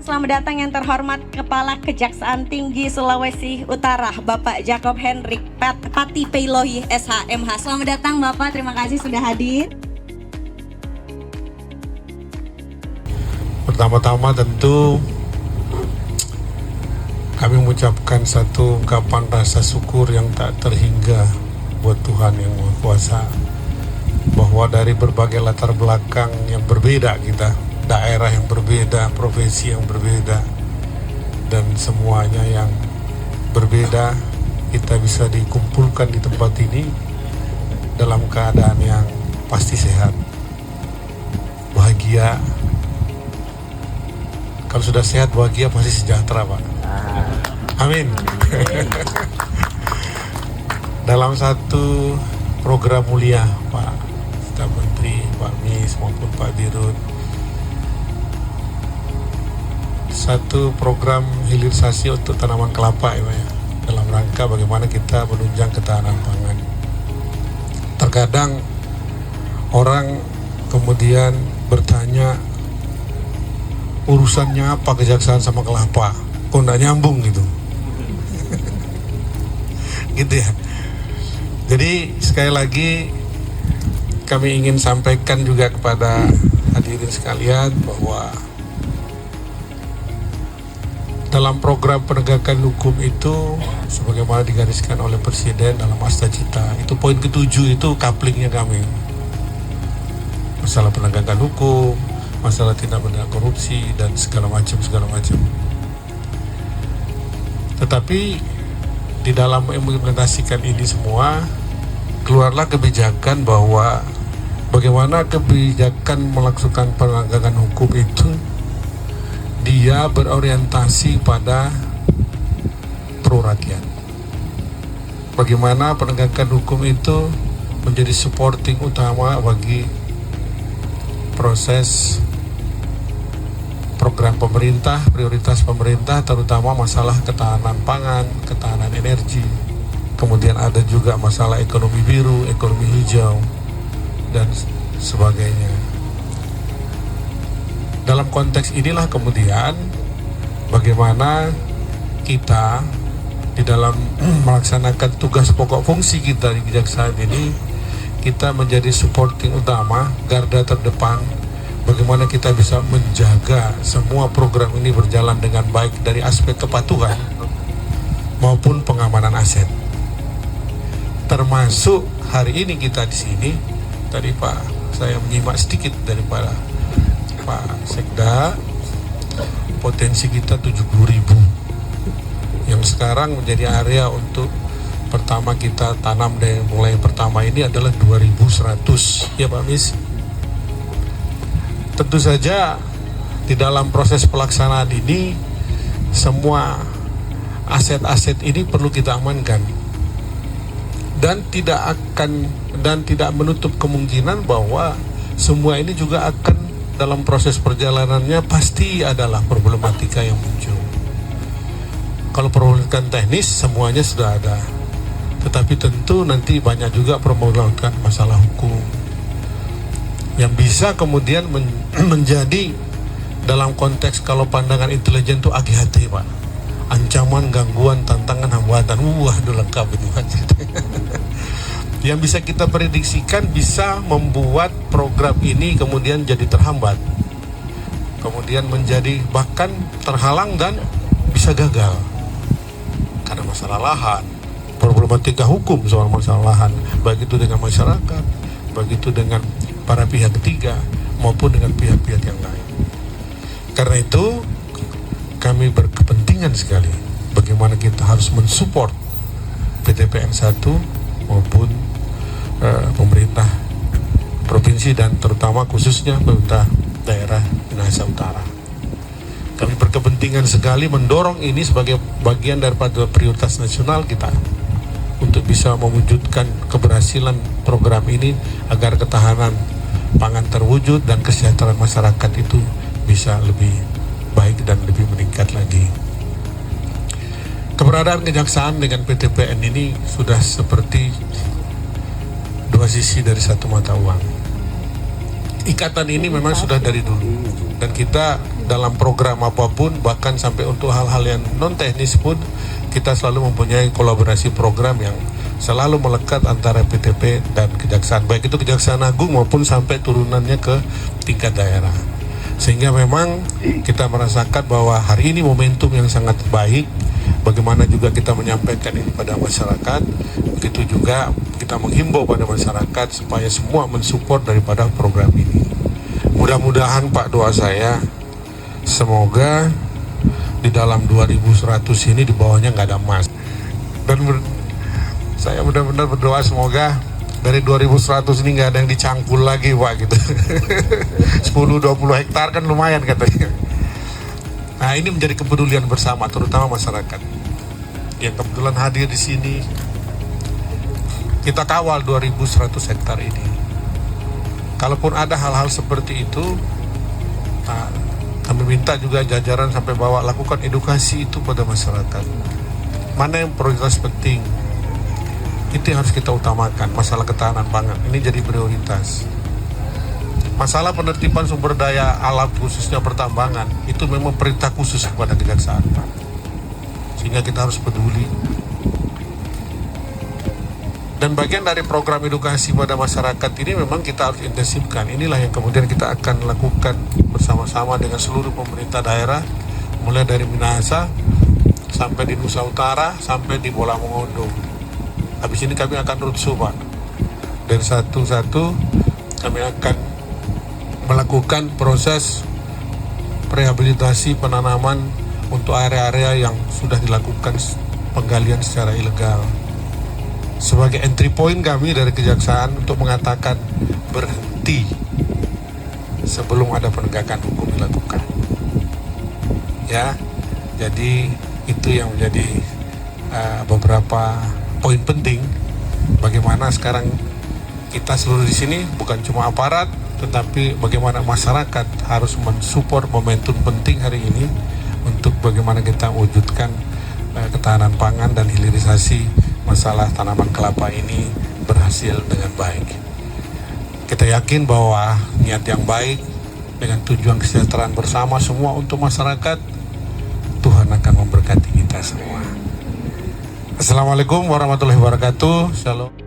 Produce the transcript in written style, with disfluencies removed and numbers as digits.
Selamat datang yang terhormat Kepala Kejaksaan Tinggi Sulawesi Utara, Bapak Jacob Hendrik Pati Peilohi SH.MH. Selamat datang Bapak, terima kasih sudah hadir. Pertama-tama tentu kami mengucapkan satu ungkapan rasa syukur yang tak terhingga buat Tuhan Yang Maha Kuasa, bahwa dari berbagai latar belakang yang berbeda kita, daerah yang berbeda, profesi yang berbeda, dan semuanya yang berbeda, kita bisa dikumpulkan di tempat ini dalam keadaan yang pasti sehat, bahagia. Kalau sudah sehat, bahagia, pasti sejahtera, Pak. Amin. Dalam satu program mulia, Pak Staf Menteri, Pak Mis maupun Pak Dirut, satu program hilirisasi untuk tanaman kelapa ya, Pak, ya, dalam rangka bagaimana kita menunjang ketahanan pangan. Terkadang orang kemudian bertanya, urusannya apa kejaksaan sama kelapa? Kok nggak nyambung gitu? Gitu ya. Jadi sekali lagi kami ingin sampaikan juga kepada hadirin sekalian bahwa dalam program penegakan hukum itu sebagaimana digariskan oleh Presiden dalam Asta Cita, itu poin ke-7 itu couplingnya kami. Masalah penegakan hukum, masalah tindak pidana korupsi dan segala macam. Tetapi di dalam mengimplementasikan ini semua keluarlah kebijakan bahwa bagaimana kebijakan melaksanakan penegakan hukum itu dia berorientasi pada pro rakyat. Bagaimana penegakan hukum itu menjadi supporting utama bagi proses program pemerintah, prioritas pemerintah, terutama masalah ketahanan pangan, ketahanan energi. Kemudian ada juga masalah ekonomi biru, ekonomi hijau, dan sebagainya. Dalam konteks inilah kemudian bagaimana kita di dalam melaksanakan tugas pokok fungsi kita di kejaksaan ini, kita menjadi supporting utama, garda terdepan, bagaimana kita bisa menjaga semua program ini berjalan dengan baik dari aspek kepatuhan maupun pengamanan aset. Termasuk hari ini kita di sini, tadi Pak, saya menyimak sedikit daripada Pak Sekda, potensi kita 70.000 yang sekarang menjadi area untuk pertama kita tanam dari mulai pertama ini adalah 2.100 ya Pak Mis. Tentu saja di dalam proses pelaksanaan ini semua aset-aset ini perlu kita amankan dan tidak menutup kemungkinan bahwa semua ini juga akan dalam proses perjalanannya pasti adalah problematika yang muncul. Kalau problematika teknis semuanya sudah ada, tetapi tentu nanti banyak juga problematika masalah hukum yang bisa kemudian menjadi dalam konteks kalau pandangan intelijen itu AGHT Pak, ancaman, gangguan, tantangan, hambatan, lengkap itu kan. Yang bisa kita prediksikan bisa membuat program ini kemudian jadi terhambat, kemudian menjadi bahkan terhalang dan bisa gagal karena masalah lahan, problematika hukum soal masalah lahan, baik itu dengan masyarakat, baik itu dengan para pihak ketiga maupun dengan pihak-pihak yang lain. Karena itu kami berkepentingan sekali bagaimana kita harus mensupport PTPN 1 maupun pemerintah provinsi dan terutama khususnya pemerintah daerah Minahasa Utara. Kami berkepentingan sekali mendorong ini sebagai bagian daripada prioritas nasional kita untuk bisa mewujudkan keberhasilan program ini agar ketahanan pangan terwujud dan kesejahteraan masyarakat itu bisa lebih baik dan lebih meningkat lagi. Keberadaan kejaksaan dengan PTPN ini sudah seperti dua sisi dari satu mata uang. ikatan ini memang sudah dari dulu, dan kita dalam program apapun, bahkan sampai untuk hal-hal yang non teknis pun, kita selalu mempunyai kolaborasi program yang selalu melekat antara PTP dan Kejaksaan, baik itu Kejaksaan Agung maupun sampai turunannya ke tingkat daerah. Sehingga memang kita merasakan bahwa hari ini momentum yang sangat baik. Bagaimana juga kita menyampaikan ini pada masyarakat, begitu juga kita menghimbau pada masyarakat supaya semua mensupport daripada program ini. Mudah-mudahan Pak, doa saya semoga di dalam 2100 ini di bawahnya nggak ada emas. Dan saya benar-benar berdoa semoga dari 2100 ini nggak ada yang dicangkul lagi Pak gitu. 10-20 hektar kan lumayan katanya. Nah, ini menjadi kepedulian bersama, terutama masyarakat yang kebetulan hadir di sini. Kita kawal 2100 hektar ini. Kalaupun ada hal-hal seperti itu, nah, kami minta juga jajaran sampai bawah lakukan edukasi itu pada masyarakat. Mana yang prioritas penting, itu yang harus kita utamakan. Masalah ketahanan pangan ini jadi prioritas. Masalah penertiban sumber daya alam khususnya pertambangan itu memang perintah khusus kepada Kejaksaan, Pak. Sehingga kita harus peduli. Dan bagian dari program edukasi pada masyarakat ini memang kita harus intensifkan. Inilah yang kemudian kita akan lakukan bersama-sama dengan seluruh pemerintah daerah, mulai dari Minahasa sampai di Nusa Utara sampai di Bola Mongondo. Habis ini kami akan roadshow, Pak. Dari satu-satu kami akan melakukan proses rehabilitasi penanaman untuk area-area yang sudah dilakukan penggalian secara ilegal. Sebagai entry point kami dari Kejaksaan untuk mengatakan berhenti sebelum ada penegakan hukum dilakukan. Ya, jadi itu yang menjadi beberapa poin penting bagaimana sekarang kita seluruh di sini bukan cuma aparat, tetapi bagaimana masyarakat harus mensupport momentum penting hari ini untuk bagaimana kita wujudkan ketahanan pangan dan hilirisasi masalah tanaman kelapa ini berhasil dengan baik. Kita yakin bahwa niat yang baik dengan tujuan kesejahteraan bersama semua untuk masyarakat, Tuhan akan memberkati kita semua. Assalamualaikum warahmatullahi wabarakatuh. Shalom.